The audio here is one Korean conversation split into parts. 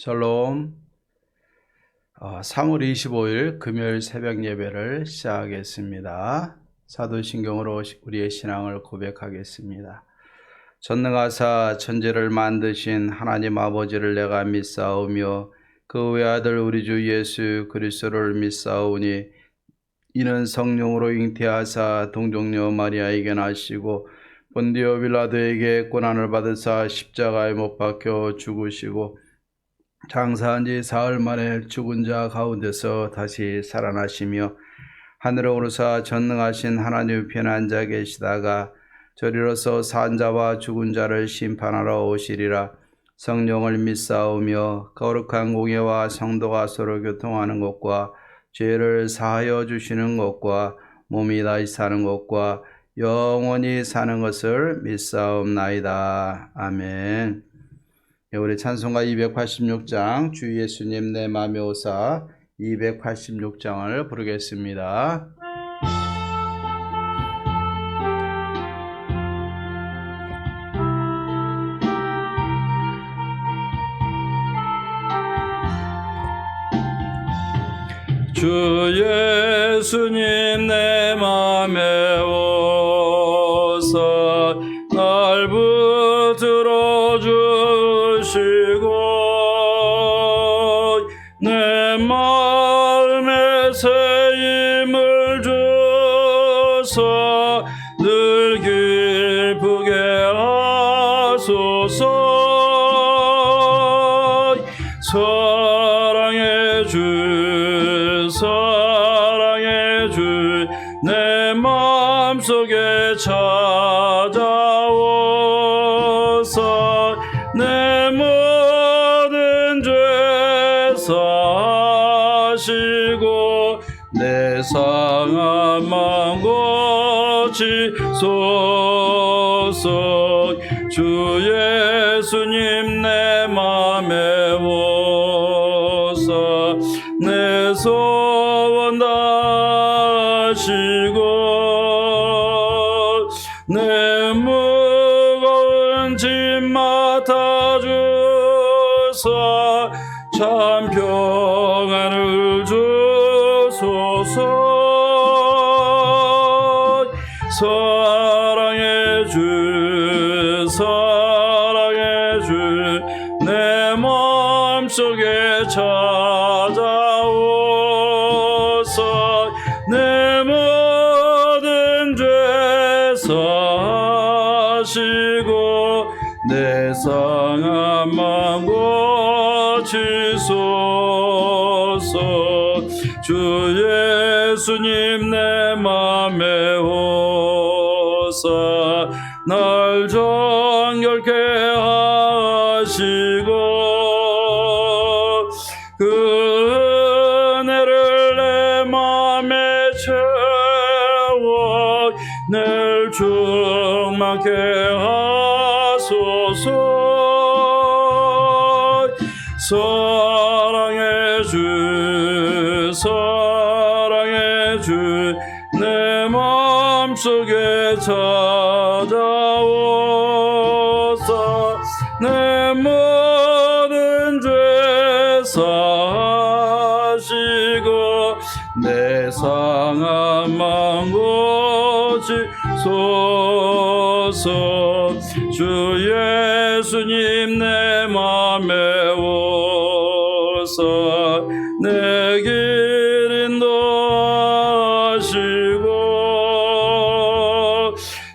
샬롬. 3월 25일 금요일 새벽 예배를 시작하겠습니다. 사도신경으로 우리의 신앙을 고백하겠습니다. 전능하사 천지를 만드신 하나님 아버지를 내가 믿사오며 그 외아들 우리 주 예수 그리스도를 믿사오니 이는 성령으로 잉태하사 동정녀 마리아에게 나시고 본디오 빌라도에게 고난을 받으사 십자가에 못 박혀 죽으시고 장사한 지 사흘 만에 죽은 자 가운데서 다시 살아나시며 하늘에 오르사 전능하신 하나님 편에 앉아 계시다가 저리로서 산 자와 죽은 자를 심판하러 오시리라. 성령을 믿사오며 거룩한 공예와 성도가 서로 교통하는 것과 죄를 사하여 주시는 것과 몸이 다시 사는 것과 영원히 사는 것을 믿사옵나이다. 아멘. 우리 찬송가 286장 주 예수님 내 맘에 오사 286장을 부르겠습니다. 주 예수님 내 맘에 오사 날 붙들어 주시고 내 마음에 새 힘을 주사 늘 기쁘게 하소서. 사랑의 주 사랑의 주 내 마음속에 찾아오사 내 모든 죄 사하시고 내 상한 맘 고치소서. 주 예수님 내 맘에 오사 내 소원 다하시고 내 무거운 짐 맡아주사 참 평안을 주소서. 사랑의 주 사랑의 주 내 마음속에 찾아오사 내 모든 죄 사하시고 내 상한 맘 고치소서. 주 예수님 내 맘에 오사 날 정결케 하시고 그 은혜를 내 맘에 채워 늘 충만케 하소서. 사랑의 주 사랑의 주 내 마음속에 찾아오사 내 모든 죄 사하시고 내 상한 맘 고치소서. 주 예수님 내 맘에 오사 내 길 인도하시고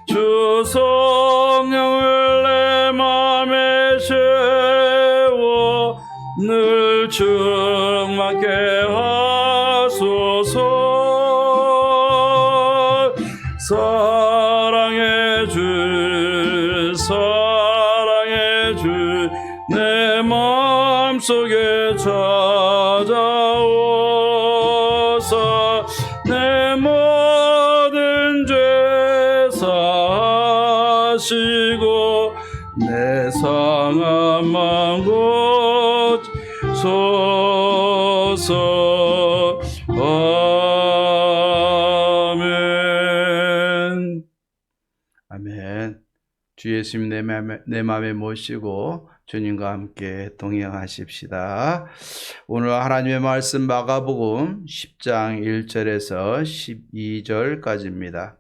주 성령을 내 맘에 채워 늘 충만케 하소서. 사랑의 주 사랑의 주 내 마음속에 찾아오사 내 모든 죄 사하시고 내 상한 맘 고치소서. 아멘. 아멘. 주 예수님 내 맘에 모시고 주님과 함께 동행하십시다. 오늘 하나님의 말씀 마가복음 10장 1절에서 12절까지입니다.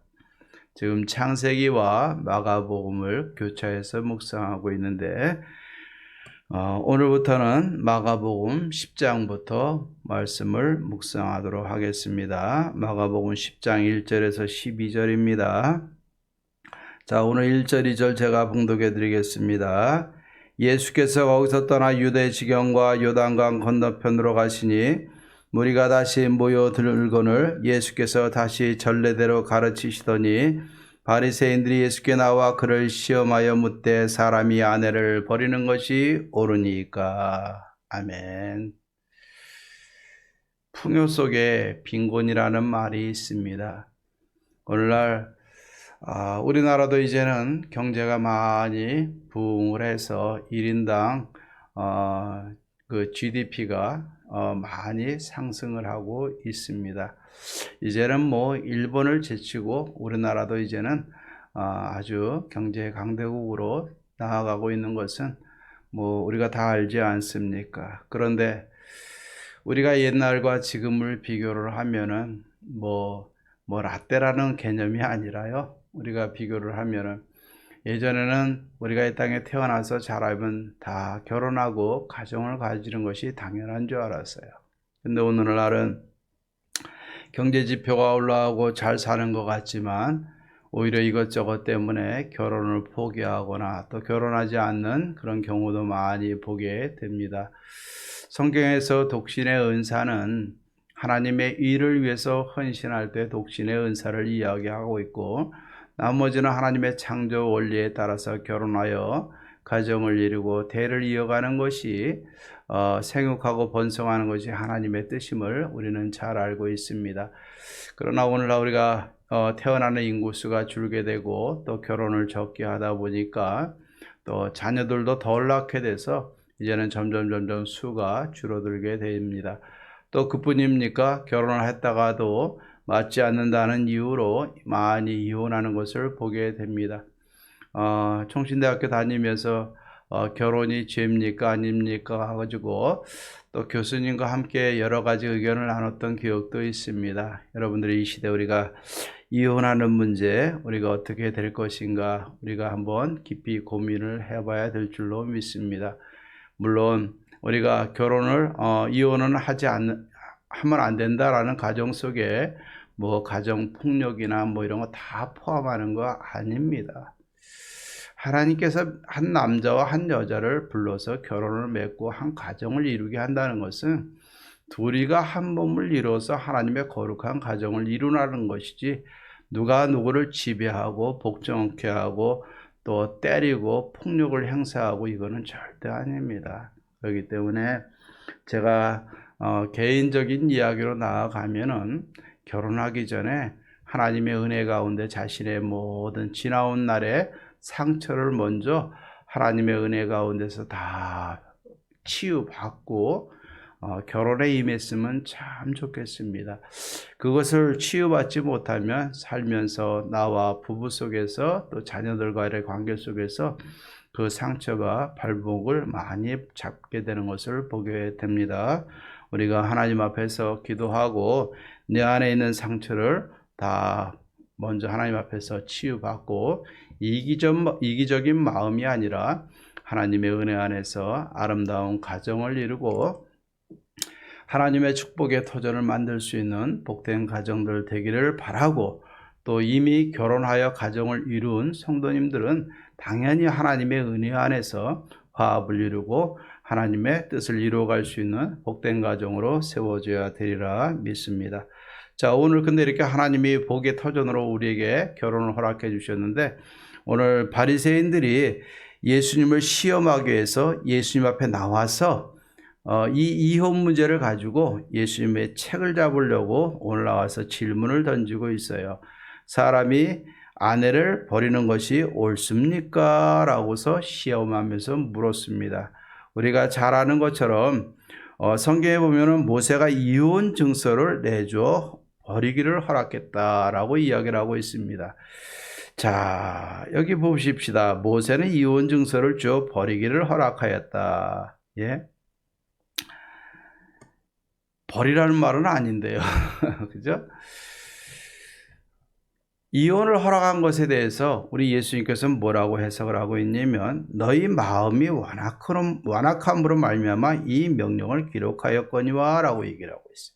지금 창세기와 마가복음을 교차해서 묵상하고 있는데 오늘부터는 마가복음 10장부터 말씀을 묵상하도록 하겠습니다. 마가복음 10장 1절에서 12절입니다. 자, 오늘 1절, 2절 제가 봉독해 드리겠습니다. 예수께서 거기서 떠나 유대 지경과 요단강 건너편으로 가시니 무리가 다시 모여들거늘 예수께서 다시 전례대로 가르치시더니 바리새인들이 예수께 나와 그를 시험하여 묻되 사람이 아내를 버리는 것이 옳으니까. 아멘. 풍요 속에 빈곤이라는 말이 있습니다. 오늘날 우리나라도 이제는 경제가 많이 부흥을 해서 1인당 그 GDP가 많이 상승을 하고 있습니다. 이제는 뭐 일본을 제치고 우리나라도 이제는 아주 경제 강대국으로 나아가고 있는 것은 뭐 우리가 다 알지 않습니까? 그런데 우리가 옛날과 지금을 비교를 하면은 뭐 라떼라는 개념이 아니라요. 우리가 비교를 하면은 예전에는 우리가 이 땅에 태어나서 자라면 다 결혼하고 가정을 가지는 것이 당연한 줄 알았어요. 근데 오늘날은 경제 지표가 올라가고 잘 사는 것 같지만 오히려 이것저것 때문에 결혼을 포기하거나 또 결혼하지 않는 그런 경우도 많이 보게 됩니다. 성경에서 독신의 은사는 하나님의 일을 위해서 헌신할 때 독신의 은사를 이야기하고 있고, 나머지는 하나님의 창조 원리에 따라서 결혼하여 가정을 이루고 대를 이어가는 것이 생육하고 번성하는 것이 하나님의 뜻임을 우리는 잘 알고 있습니다. 그러나 오늘날 우리가 태어나는 인구수가 줄게 되고 또 결혼을 적게 하다 보니까 또 자녀들도 덜 낳게 돼서 이제는 점점 수가 줄어들게 됩니다. 또 그뿐입니까? 결혼을 했다가도 맞지 않는다는 이유로 많이 이혼하는 것을 보게 됩니다. 총신대학교 다니면서 결혼이 죄입니까 아닙니까 해가지고 또 교수님과 함께 여러 가지 의견을 나눴던 기억도 있습니다. 여러분들이 이 시대 우리가 이혼하는 문제 우리가 어떻게 될 것인가 우리가 한번 깊이 고민을 해봐야 될 줄로 믿습니다. 물론 우리가 결혼을 이혼은 하면 안 된다라는 가정 속에 뭐 가정 폭력이나 뭐 이런 거 다 포함하는 거 아닙니다. 하나님께서 한 남자와 한 여자를 불러서 결혼을 맺고 한 가정을 이루게 한다는 것은 둘이가 한 몸을 이루어서 하나님의 거룩한 가정을 이루라는 것이지 누가 누구를 지배하고 복종케 하고 또 때리고 폭력을 행사하고 이거는 절대 아닙니다. 그렇기 때문에 제가 개인적인 이야기로 나아가면은 결혼하기 전에 하나님의 은혜 가운데 자신의 모든 지나온 날의 상처를 먼저 하나님의 은혜 가운데서 다 치유받고 결혼에 임했으면 참 좋겠습니다. 그것을 치유받지 못하면 살면서 나와 부부 속에서 또 자녀들과의 관계 속에서 그 상처가 발목을 많이 잡게 되는 것을 보게 됩니다. 우리가 하나님 앞에서 기도하고 내 안에 있는 상처를 다 먼저 하나님 앞에서 치유받고 이기적인 마음이 아니라 하나님의 은혜 안에서 아름다운 가정을 이루고 하나님의 축복의 터전을 만들 수 있는 복된 가정들 되기를 바라고, 또 이미 결혼하여 가정을 이룬 성도님들은 당연히 하나님의 은혜 안에서 화합을 이루고 하나님의 뜻을 이루어갈 수 있는 복된 가정으로 세워져야 되리라 믿습니다. 자, 오늘 근데 이렇게 하나님이 복의 터전으로 우리에게 결혼을 허락해 주셨는데, 오늘 바리새인들이 예수님을 시험하기 위해서 예수님 앞에 나와서 이 이혼 문제를 가지고 예수님의 책을 잡으려고 오늘 나와서 질문을 던지고 있어요. 사람이 아내를 버리는 것이 옳습니까? 라고서 시험하면서 물었습니다. 우리가 잘 아는 것처럼 성경에 보면은 모세가 이혼 증서를 내줘 버리기를 허락했다라고 이야기를 하고 있습니다. 자, 여기 보십시다. 모세는 이혼 증서를 줘 버리기를 허락하였다. 예? 버리라는 말은 아닌데요. 그죠? 이혼을 허락한 것에 대해서 우리 예수님께서는 뭐라고 해석을 하고 있냐면 너희 마음이 완악함으로 말미암아 이 명령을 기록하였거니와 라고 얘기를 하고 있어요.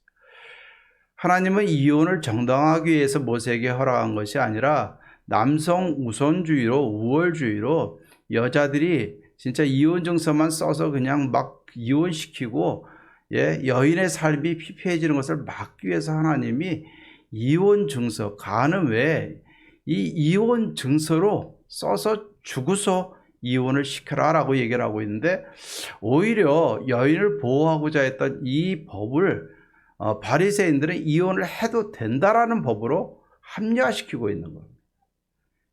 하나님은 이혼을 정당하기 위해서 모세에게 허락한 것이 아니라 남성 우선주의로 우월주의로 여자들이 진짜 이혼 증서만 써서 그냥 막 이혼시키고 여인의 삶이 피폐해지는 것을 막기 위해서 하나님이 이혼 증서, 가는 외에 이 이혼 증서로 써서 주고서 이혼을 시켜라 라고 얘기를 하고 있는데, 오히려 여인을 보호하고자 했던 이 법을 바리새인들은 이혼을 해도 된다라는 법으로 합리화시키고 있는 겁니다.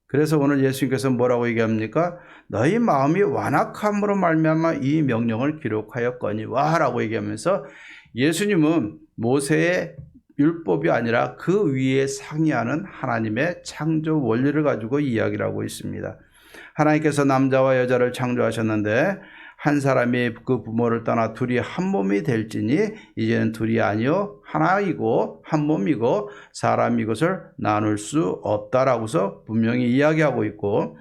그래서 오늘 예수님께서 뭐라고 얘기합니까? 너희 마음이 완악함으로 말미암아 이 명령을 기록하였거니와 라고 얘기하면서 예수님은 모세의 율법이 아니라 그 위에 상의하는 하나님의 창조 원리를 가지고 이야기를 하고 있습니다. 하나님께서 남자와 여자를 창조하셨는데 한 사람이 그 부모를 떠나 둘이 한 몸이 될지니 이제는 둘이 아니요 하나이고 한 몸이고 사람이 이것을 나눌 수 없다라고서 분명히 이야기하고 있고,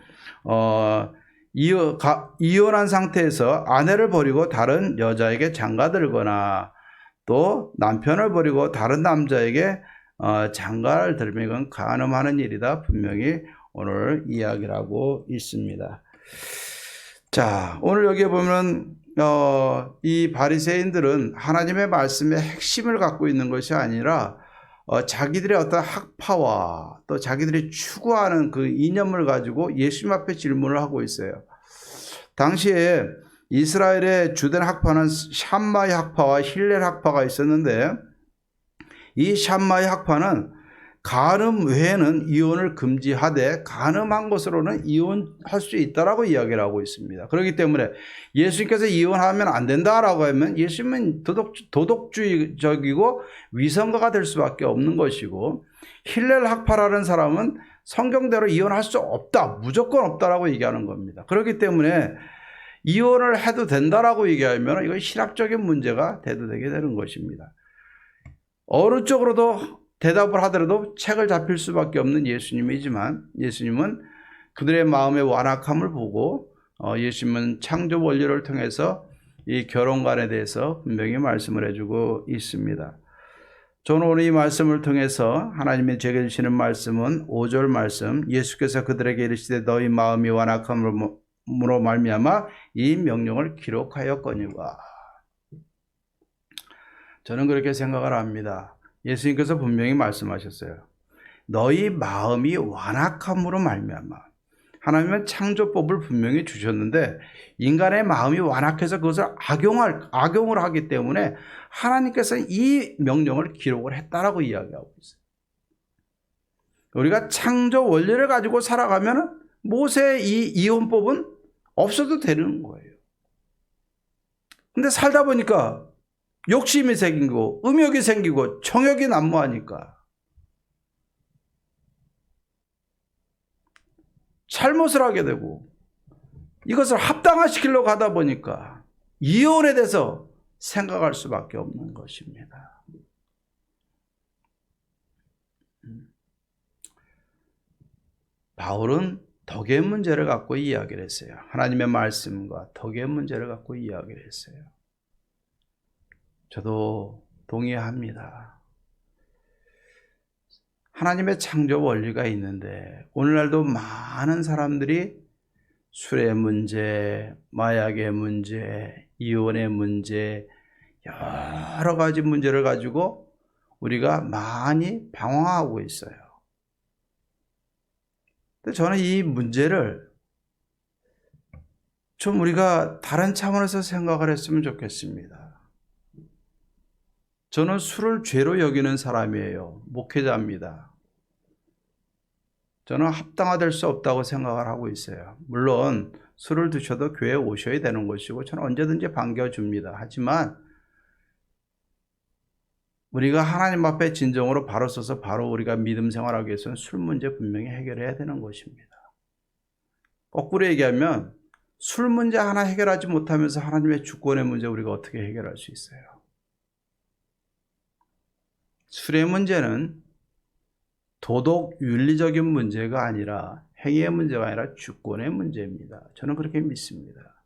이혼한 상태에서 아내를 버리고 다른 여자에게 장가들거나 또 남편을 버리고 다른 남자에게 장가를 들면 이건 간음하는 일이다 분명히 오늘 이야기를 하고 있습니다. 자, 오늘 여기에 보면 이 바리새인들은 하나님의 말씀의 핵심을 갖고 있는 것이 아니라 자기들의 어떤 학파와 또 자기들이 추구하는 그 이념을 가지고 예수님 앞에 질문을 하고 있어요. 당시에 이스라엘의 주된 학파는 샴마이 학파와 힐렐 학파가 있었는데, 이 샴마이 학파는 간음 외에는 이혼을 금지하되 간음한 것으로는 이혼할 수 있다라고 이야기를 하고 있습니다. 그렇기 때문에 예수님께서 이혼하면 안 된다라고 하면 예수님은 도덕주의적이고 위선가가 될 수밖에 없는 것이고, 힐렐 학파라는 사람은 성경대로 이혼할 수 없다, 무조건 없다라고 얘기하는 겁니다. 그렇기 때문에 이혼을 해도 된다라고 얘기하면 이건 신학적인 문제가 대두되게 되는 것입니다. 어느 쪽으로도 대답을 하더라도 책을 잡힐 수밖에 없는 예수님이지만, 예수님은 그들의 마음의 완악함을 보고 예수님은 창조 원리를 통해서 이 결혼관에 대해서 분명히 말씀을 해주고 있습니다. 저는 오늘 이 말씀을 통해서 하나님이 제게 주시는 말씀은 5절 말씀, 예수께서 그들에게 이르시되 너희 마음이 완악함으로 말미암아 이 명령을 기록하였거니와. 저는 그렇게 생각을 합니다. 예수님께서 분명히 말씀하셨어요. 너희 마음이 완악함으로 말미암아. 하나님은 창조법을 분명히 주셨는데 인간의 마음이 완악해서 그것을 악용을 하기 때문에 하나님께서 이 명령을 기록을 했다라고 이야기하고 있어요. 우리가 창조 원리를 가지고 살아가면 모세의 이 이혼법은 없어도 되는 거예요. 근데 살다 보니까 욕심이 생기고 음욕이 생기고 정욕이 난무하니까 잘못을 하게 되고 이것을 합당화시키려고 하다 보니까 이혼에 대해서 생각할 수밖에 없는 것입니다. 바울은 덕의 문제를 갖고 이야기를 했어요. 하나님의 말씀과 덕의 문제를 갖고 이야기를 했어요. 저도 동의합니다. 하나님의 창조 원리가 있는데 오늘날도 많은 사람들이 술의 문제, 마약의 문제, 이혼의 문제, 여러 가지 문제를 가지고 우리가 많이 방황하고 있어요. 근데 저는 이 문제를 좀 우리가 다른 차원에서 생각을 했으면 좋겠습니다. 저는 술을 죄로 여기는 사람이에요. 목회자입니다. 저는 합당화될 수 없다고 생각을 하고 있어요. 물론 술을 드셔도 교회에 오셔야 되는 것이고 저는 언제든지 반겨줍니다. 하지만 우리가 하나님 앞에 진정으로 바로 서서 바로 우리가 믿음 생활하기 위해서는 술 문제 분명히 해결해야 되는 것입니다. 거꾸로 얘기하면 술 문제 하나 해결하지 못하면서 하나님의 주권의 문제 우리가 어떻게 해결할 수 있어요? 술의 문제는 도덕 윤리적인 문제가 아니라 행위의 문제가 아니라 주권의 문제입니다. 저는 그렇게 믿습니다.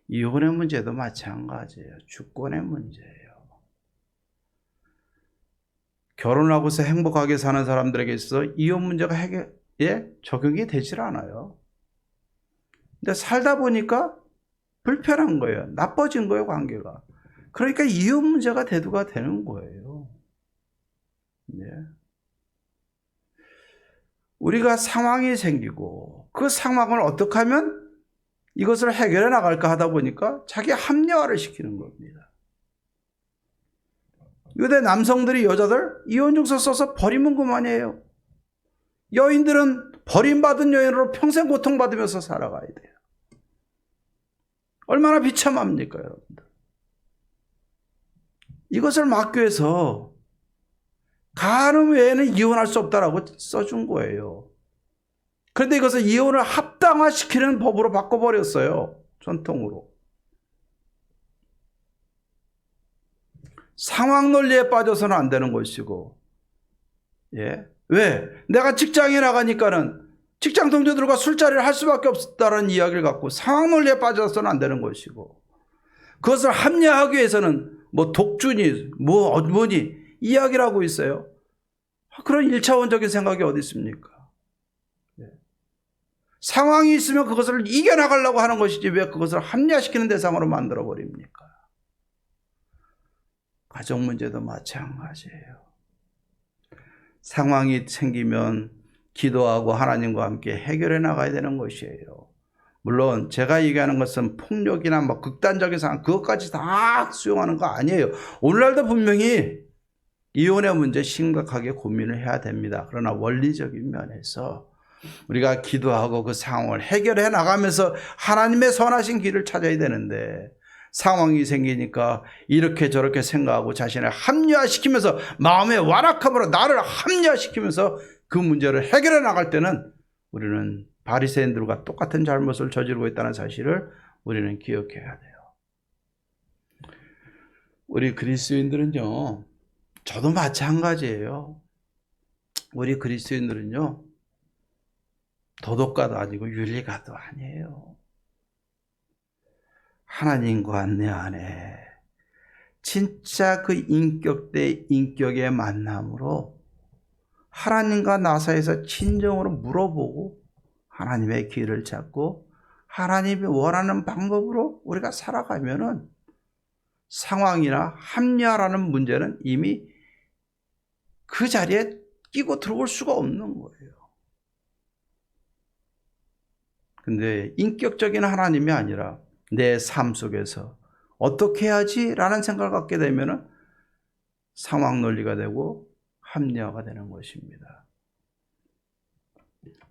이혼의 문제도 마찬가지예요. 주권의 문제예요. 결혼하고서 행복하게 사는 사람들에게 있어서 이혼 문제가 적용이 되질 않아요. 근데 살다 보니까 불편한 거예요. 나빠진 거예요, 관계가. 그러니까 이혼 문제가 대두가 되는 거예요. 네. 우리가 상황이 생기고 그 상황을 어떻게 하면 이것을 해결해 나갈까 하다 보니까 자기 합리화를 시키는 겁니다. 요새 남성들이 여자들 이혼증서 써서 버리면 그만이에요. 여인들은 버림받은 여인으로 평생 고통받으면서 살아가야 돼요. 얼마나 비참합니까, 여러분들? 이것을 막기 위해서 간음 외에는 이혼할 수 없다라고 써준 거예요. 그런데 이것을 이혼을 합당화시키는 법으로 바꿔버렸어요. 전통으로. 상황 논리에 빠져서는 안 되는 것이고, 예? 왜? 내가 직장에 나가니까는 직장 동료들과 술자리를 할 수밖에 없다는 이야기를 갖고 상황 논리에 빠져서는 안 되는 것이고, 그것을 합리화하기 위해서는 뭐 독주니, 뭐니 이야기를 하고 있어요. 그런 1차원적인 생각이 어디 있습니까? 예. 상황이 있으면 그것을 이겨나가려고 하는 것이지 왜 그것을 합리화시키는 대상으로 만들어버립니까? 가정 문제도 마찬가지예요. 상황이 생기면 기도하고 하나님과 함께 해결해 나가야 되는 것이에요. 물론 제가 얘기하는 것은 폭력이나 뭐 극단적인 상황 그것까지 다 수용하는 거 아니에요. 오늘날도 분명히 이혼의 문제 심각하게 고민을 해야 됩니다. 그러나 원리적인 면에서 우리가 기도하고 그 상황을 해결해 나가면서 하나님의 선하신 길을 찾아야 되는데, 상황이 생기니까 이렇게 저렇게 생각하고 자신을 합리화시키면서 마음의 완악함으로 나를 합리화시키면서 그 문제를 해결해 나갈 때는 우리는 바리새인들과 똑같은 잘못을 저지르고 있다는 사실을 우리는 기억해야 돼요. 우리 그리스도인들은요, 저도 마찬가지예요. 우리 그리스도인들은요, 도덕가도 아니고 윤리가도 아니에요. 하나님과 내 안에 진짜 그 인격 대 인격의 만남으로 하나님과 나 사이에서 진정으로 물어보고 하나님의 길을 찾고 하나님이 원하는 방법으로 우리가 살아가면은 상황이나 합리화라는 문제는 이미 그 자리에 끼고 들어올 수가 없는 거예요. 근데 인격적인 하나님이 아니라 내 삶 속에서 어떻게 해야지? 라는 생각을 갖게 되면 상황 논리가 되고 합리화가 되는 것입니다.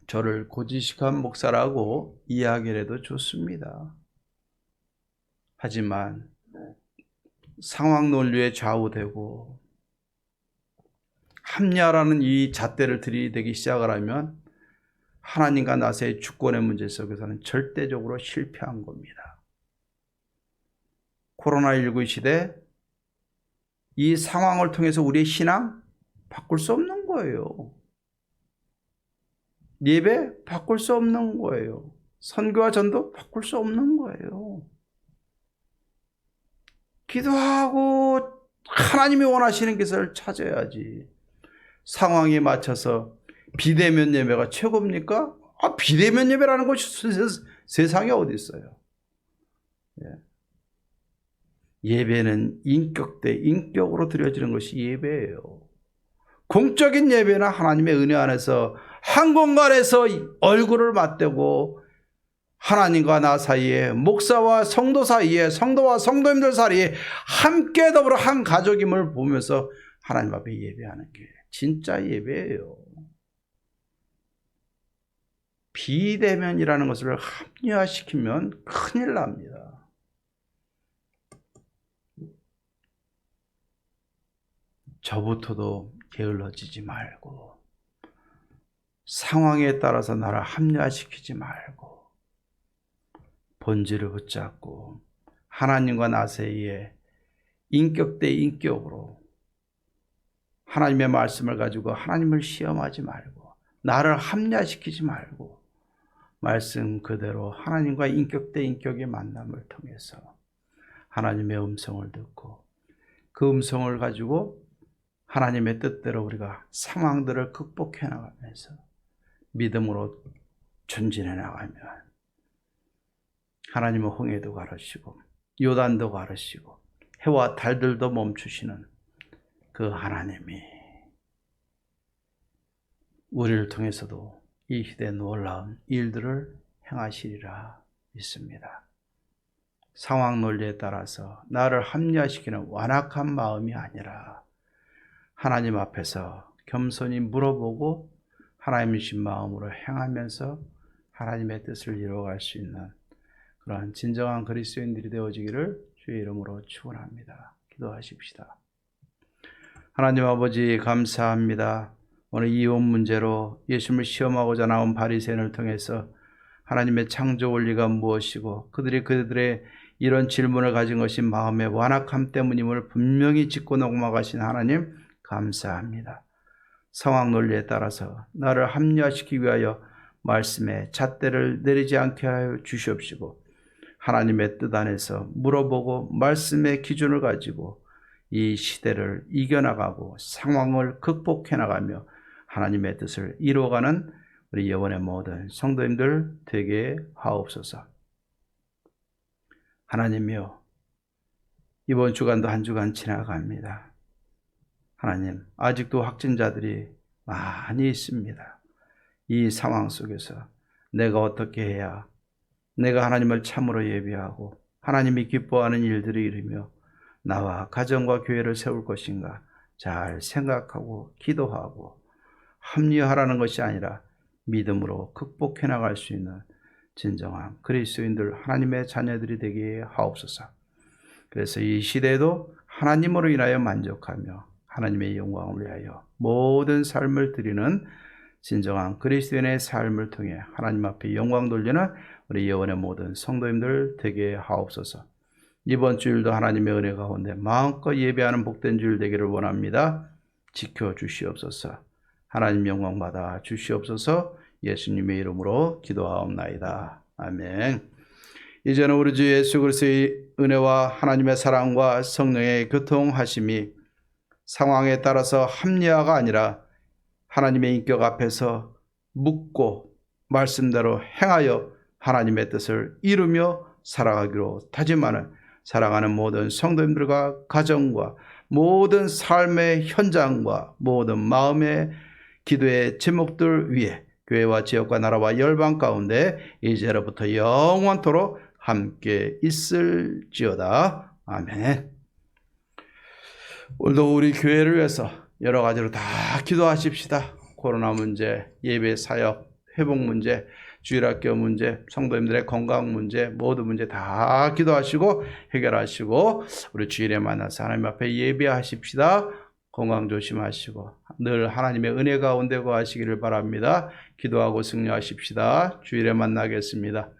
저를 고지식한 목사라고 이야기를 해도 좋습니다. 하지만 상황 논리에 좌우되고 합리화라는 이 잣대를 들이대기 시작을 하면 하나님과 나 사이의 주권의 문제 속에서는 절대적으로 실패한 겁니다. 코로나19 시대 이 상황을 통해서 우리의 신앙 바꿀 수 없는 거예요. 예배 바꿀 수 없는 거예요. 선교와 전도 바꿀 수 없는 거예요. 기도하고 하나님이 원하시는 것을 찾아야지. 상황에 맞춰서 비대면 예배가 최고입니까? 비대면 예배라는 것이 세상에 어디 있어요? 예배는 인격 대 인격으로 드려지는 것이 예배예요. 공적인 예배는 하나님의 은혜 안에서 한 공간에서 얼굴을 맞대고 하나님과 나 사이에, 목사와 성도 사이에, 성도와 성도님들 사이에 함께 더불어 한 가족임을 보면서 하나님 앞에 예배하는 게 진짜 예배예요. 비대면이라는 것을 합리화시키면 큰일 납니다. 저부터도 게을러지지 말고 상황에 따라서 나를 합리화시키지 말고 본질을 붙잡고 하나님과 나 사이에 인격 대 인격으로 하나님의 말씀을 가지고 하나님을 시험하지 말고 나를 합리화시키지 말고 말씀 그대로 하나님과 인격 대 인격의 만남을 통해서 하나님의 음성을 듣고 그 음성을 가지고 하나님의 뜻대로 우리가 상황들을 극복해 나가면서 믿음으로 전진해 나가면 하나님은 홍해도 가르시고 요단도 가르시고 해와 달들도 멈추시는 그 하나님이 우리를 통해서도 이 시대의 놀라운 일들을 행하시리라 믿습니다. 상황 논리에 따라서 나를 합리화시키는 완악한 마음이 아니라 하나님 앞에서 겸손히 물어보고 하나님이신 마음으로 행하면서 하나님의 뜻을 이루어갈 수 있는 그러한 진정한 그리스도인들이 되어지기를 주의 이름으로 축원합니다. 기도하십시다. 하나님 아버지 감사합니다. 오늘 이혼 문제로 예수님을 시험하고자 나온 바리새인을 통해서 하나님의 창조 원리가 무엇이고 그들의 이런 질문을 가진 것이 마음의 완악함 때문임을 분명히 짚고 넘어가신 하나님 감사합니다. 상황 논리에 따라서 나를 합리화시키기 위하여 말씀에 잣대를 내리지 않게 하여 주시옵시고 하나님의 뜻 안에서 물어보고 말씀의 기준을 가지고 이 시대를 이겨나가고 상황을 극복해 나가며 하나님의 뜻을 이루어가는 우리 영혼의 모든 성도님들 되게 하옵소서. 하나님이여, 이번 주간도 한 주간 지나갑니다. 하나님, 아직도 확진자들이 많이 있습니다. 이 상황 속에서 내가 어떻게 해야 내가 하나님을 참으로 예배하고 하나님이 기뻐하는 일들을 이루며 나와 가정과 교회를 세울 것인가 잘 생각하고 기도하고 합리화하라는 것이 아니라 믿음으로 극복해 나갈 수 있는 진정한 그리스도인들 하나님의 자녀들이 되게 하옵소서. 그래서 이 시대에도 하나님으로 인하여 만족하며 하나님의 영광을 위하여 모든 삶을 드리는 진정한 그리스도인의 삶을 통해 하나님 앞에 영광 돌리는 우리 영혼의 모든 성도님들 되게 하옵소서. 이번 주일도 하나님의 은혜 가운데 마음껏 예배하는 복된 주일 되기를 원합니다. 지켜주시옵소서. 하나님 영광 받아 주시옵소서. 예수님의 이름으로 기도하옵나이다. 아멘. 이제는 우리 주 예수 그리스도의 은혜와 하나님의 사랑과 성령의 교통하심이 상황에 따라서 합리화가 아니라 하나님의 인격 앞에서 묻고 말씀대로 행하여 하나님의 뜻을 이루며 살아가기로 다짐하는 사랑하는 모든 성도님들과 가정과 모든 삶의 현장과 모든 마음의 기도의 제목들 위에 교회와 지역과 나라와 열방 가운데 이제로부터 영원토록 함께 있을지어다. 아멘. 오늘도 우리 교회를 위해서 여러 가지로 다 기도하십시다. 코로나 문제, 예배 사역, 회복 문제, 주일학교 문제, 성도님들의 건강 문제, 모든 문제 다 기도하시고 해결하시고 우리 주일에 만나서 하나님 앞에 예배하십시다. 건강 조심하시고 늘 하나님의 은혜 가운데 거하시기를 바랍니다. 기도하고 승리하십시다. 주일에 만나겠습니다.